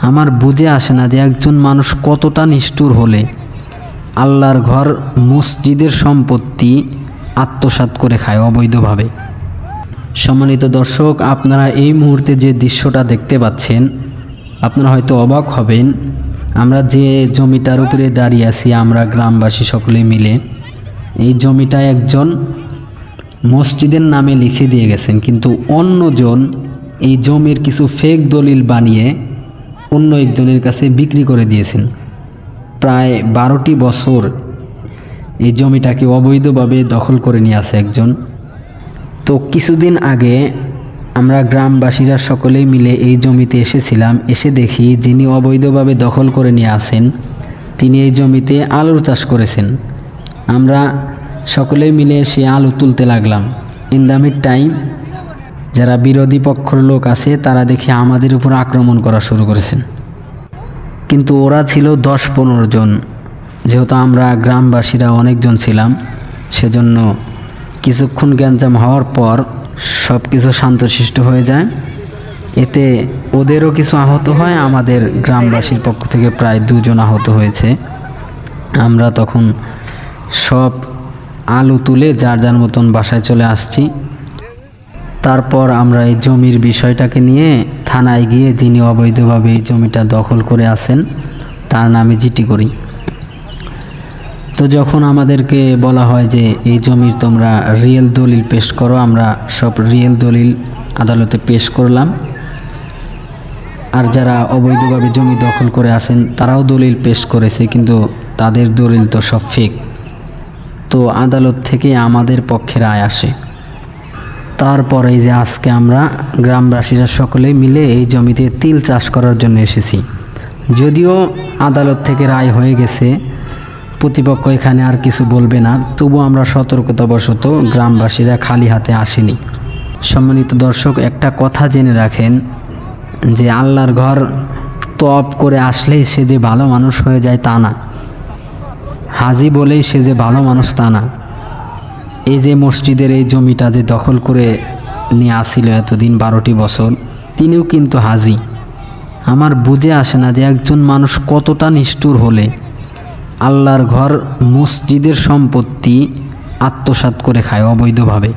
আমার বুঝে আসে না যে একজন মানুষ কতটা নিষ্ঠুর হলে আল্লাহর ঘর মসজিদের সম্পত্তি আত্মসাৎ করে খায় অবৈধভাবে। সম্মানিত দর্শক, আপনারা এই মুহূর্তে যে দৃশ্যটা দেখতে পাচ্ছেন, আপনারা হয়তো অবাক হবেন। আমরা যে জমিটার উপরে দাঁড়িয়ে আছি, আমরা গ্রামবাসী সকলে মিলে, এই জমিটা একজন মসজিদের নামে লিখে দিয়ে গেছেন, কিন্তু অন্যজন এই জমির কিছু ফেক দলিল বানিয়ে অন্য একজনের কাছে বিক্রি করে দিয়েছেন। প্রায় 12টি বছর এই জমিটাকে অবৈধভাবে দখল করে নিয়ে আসে একজন। তো কিছুদিন আগে আমরা গ্রামবাসীরা সকলেই মিলে এই জমিতে এসেছিলাম। এসে দেখি যিনি অবৈধভাবে দখল করে নিয়ে আসেন তিনি এই জমিতে আলুর চাষ করেছেন। আমরা সকলেই মিলে এসে আলু তুলতে লাগলাম। ইন দ্য মিড টাইম যারা বিরোধী পক্ষের লোক আছে তারা দেখি আমাদের উপর আক্রমণ করা শুরু করেছেন। কিন্তু ওরা ছিল 10-15 জন। যেহেতু আমরা গ্রামবাসীরা অনেকজন ছিলাম, সেজন্য কিছুক্ষণ গ্যাঞ্জাম হওয়ার পর সব কিছু শান্তশিষ্ট হয়ে যায়। এতে ওদেরও কিছু আহত হয়, আমাদের গ্রামবাসীর পক্ষ থেকে প্রায় 2 জন আহত হয়েছে। আমরা তখন সব আলু তুলে যার যার মতন বাসায় চলে আসছি। তারপর আমরা এই জমির বিষয়টাকে নিয়ে থানায় গিয়ে যিনি অবৈধভাবে এই জমিটা দখল করে আছেন তার নামে জিডি করি। তো যখন আমাদেরকে বলা হয় যে এই জমির তোমরা রিয়েল দলিল পেশ করো, আমরা সব রিয়েল দলিল আদালতে পেশ করলাম। আর যারা অবৈধভাবে জমি দখল করে আছেন তারাও দলিল পেশ করেছে, কিন্তু তাদের দলিল তো সব ফেক। তো আদালত থেকে আমাদের পক্ষে রায় আসে। তারপরে এই যে আজকে আমরা গ্রামবাসীরা সকলে মিলে এই জমিতে তিল চাষ করার জন্য এসেছি। যদিও আদালত থেকে রায় হয়ে গেছে, প্রতিপক্ষ এখানে আর কিছু বলবে না, তবু আমরা সতর্কতাবশত গ্রামবাসীরা খালি হাতে আসেনি। সম্মানিত দর্শক, একটা কথা জেনে রাখেন যে আল্লাহর ঘর তওয়াব করে আসলেই সে যে ভালো মানুষ হয়ে যায় তা না, হাজি বলেই সে যে ভালো মানুষ তা না। এই যে মসজিদের এই জমিটা যে দখল করে নিয়ে আসছিল এতদিন 12টি বছর, তিনিও কিন্তু হাজি। আমার বুঝে আসে না যে একজন মানুষ কতটা নিষ্ঠুর হলে আল্লাহর ঘর মসজিদের সম্পত্তি আত্মসাৎ করে খায় অবৈধভাবে।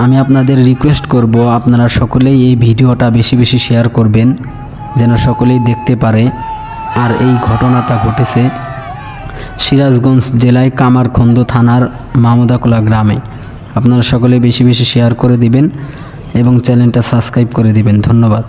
আমি আপনাদের রিকোয়েস্ট করব, আপনারা সকলেই এই ভিডিওটা বেশি বেশি শেয়ার করবেন যেন সকলেই দেখতে পারে। আর এই ঘটনাটা ঘটেছে সিরাজগঞ্জ জেলায় কামারখন্দ থানার মামুদাকোলা গ্রামে। আপনারা সকলে বেশি বেশি শেয়ার করে দিবেন এবং চ্যানেলটা সাবস্ক্রাইব করে দিবেন। ধন্যবাদ।